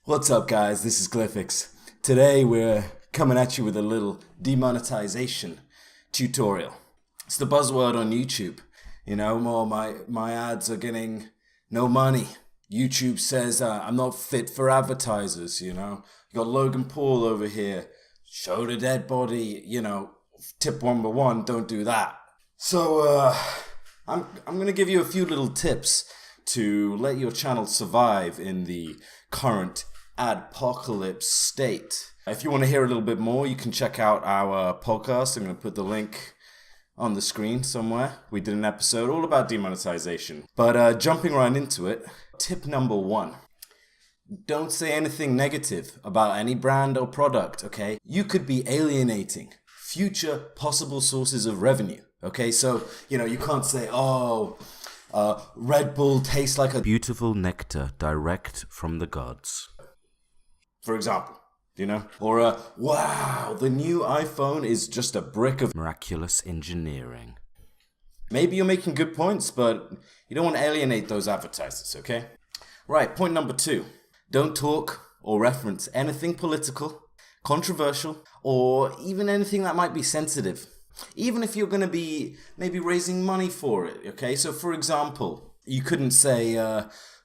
What's up, guys? This is Glyphix. Today we're coming at you with a little demonetization tutorial. It's the buzzword on YouTube. You know, my ads are getting no money. YouTube says I'm not fit for advertisers, you know. You got Logan Paul over here. Show the dead body, you know. Tip number one, don't do that. So I'm going to give you a few little tips to let your channel survive in the current adpocalypse state. If you want to hear a little bit more, you can check out our podcast. I'm going to put the link on the screen somewhere. We did an episode all about demonetization. But jumping right into it, tip number one. Don't say anything negative about any brand or product, okay? You could be alienating future possible sources of revenue, okay? So, you know, you can't say, Red Bull tastes like a beautiful nectar direct from the gods. For example, you know? Or, wow, the new iPhone is just a brick of miraculous engineering. Maybe you're making good points, but you don't want to alienate those advertisers, okay? Right, point number two. Don't talk or reference anything political, controversial, or even anything that might be sensitive. Even if you're going to be maybe raising money for it, okay? So, for example, you couldn't say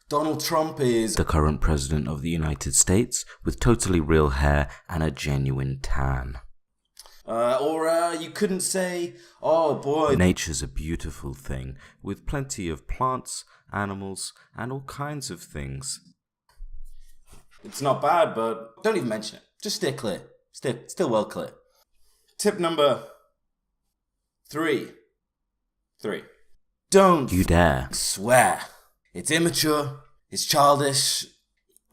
Donald Trump is the current president of the United States with totally real hair and a genuine tan. Or you couldn't say, oh boy, nature's a beautiful thing with plenty of plants, animals, and all kinds of things. It's not bad, but don't even mention it. Just stay clear. Still well clear. Tip number three. Don't you dare swear. It's immature. It's childish.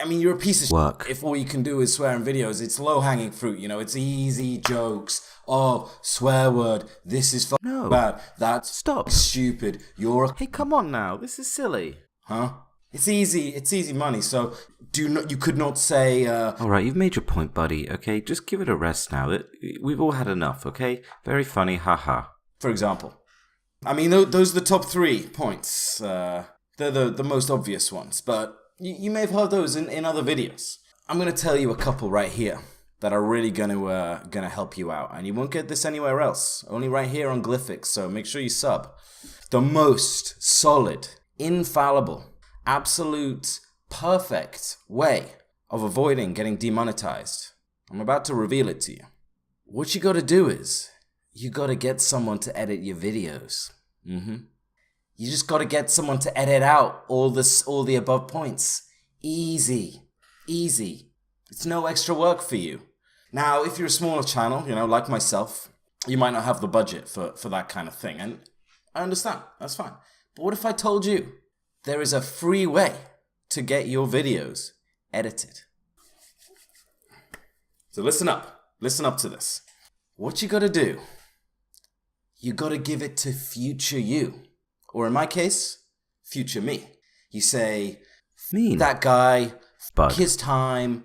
I mean, you're a piece of work. If all you can do is swear in videos, it's low-hanging fruit, you know. It's easy jokes. Oh, swear word. This is bad. That's stupid. Hey, come on now. This is silly. Huh? It's easy money, so you could not say, Alright, you've made your point, buddy, okay? Just give it a rest now. We've all had enough, okay? Very funny, haha. For example. I mean, those are the top 3 points. They're the most obvious ones, but you may have heard those in other videos. I'm going to tell you a couple right here that are really gonna help you out, and you won't get this anywhere else. Only right here on Glyphix, so make sure you sub. The most solid, infallible, absolute, perfect way of avoiding getting demonetized. I'm about to reveal it to you. What you gotta do is, you gotta get someone to edit your videos. You just gotta get someone to edit out all the above points. Easy. It's no extra work for you. Now, if you're a smaller channel, you know, like myself, you might not have the budget for that kind of thing, and I understand, that's fine. But what if I told you there is a free way to get your videos edited? So listen up to this. What you gotta do, you gotta give it to future you. Or in my case, future me. You say, that guy, his time,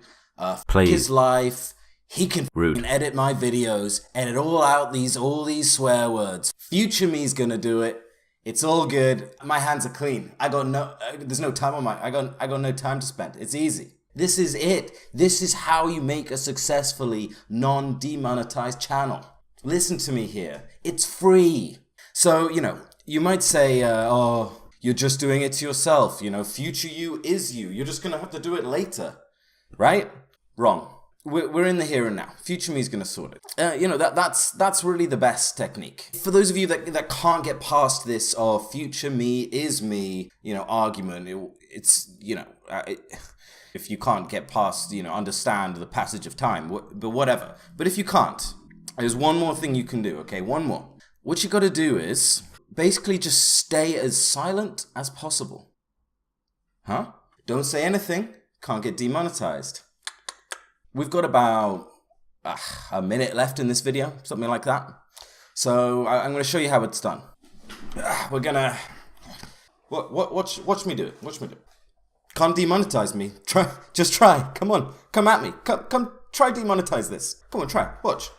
his life, he can edit my videos, edit all these swear words. Future me's gonna do it. It's all good. My hands are clean. There's no time on I got no time to spend. It's easy. This is it. This is how you make a successfully non-demonetized channel. Listen to me here. It's free. So, you know, you might say, you're just doing it to yourself. You know, future you is you. You're just going to have to do it later. Right? Wrong. We're in the here and now. Future me is going to sort it. You know, that's really the best technique. For those of you that can't get past this, future me is me, you know, argument, it's, you know, if you can't get past, you know, understand the passage of time, but whatever. But if you can't, there's one more thing you can do, okay? One more. What you got to do is basically just stay as silent as possible. Huh? Don't say anything. Can't get demonetized. We've got about a minute left in this video, something like that. So I'm going to show you how it's done. We're gonna watch me do it. Watch me do it. Can't demonetize me. Just try. Come on, come at me. Come, try demonetize this. Come on, try. Watch.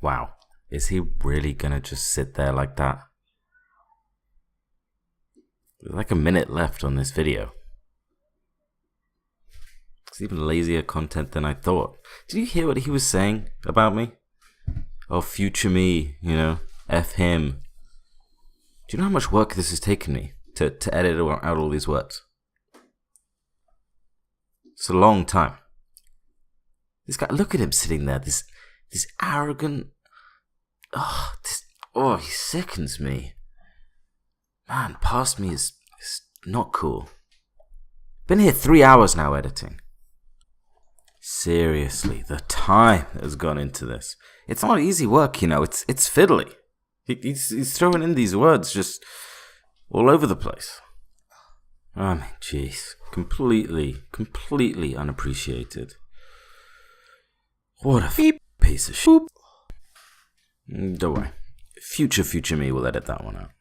Wow, is he really gonna just sit there like that? There's like a minute left on this video. It's even lazier content than I thought. Did you hear what he was saying about me? Oh, future me, you know, F him. Do you know how much work this has taken me to edit out all these words? It's a long time. This guy, look at him sitting there, this arrogant... he sickens me. Man, past me is not cool. Been here 3 hours now editing. Seriously, the time that has gone into this. It's not easy work, you know, it's fiddly. He's throwing in these words just all over the place. I mean, jeez. Completely unappreciated. What a piece of shit. Don't worry. Future me will edit that one out.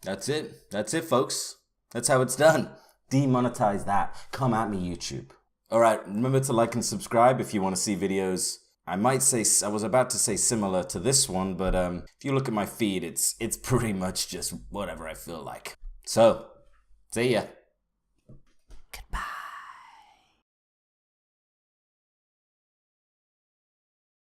That's it, folks. That's how it's done. Demonetize that. Come at me, YouTube. Alright, remember to like and subscribe if you want to see videos. I was about to say similar to this one, but if you look at my feed, it's pretty much just whatever I feel like. So, see ya. Goodbye.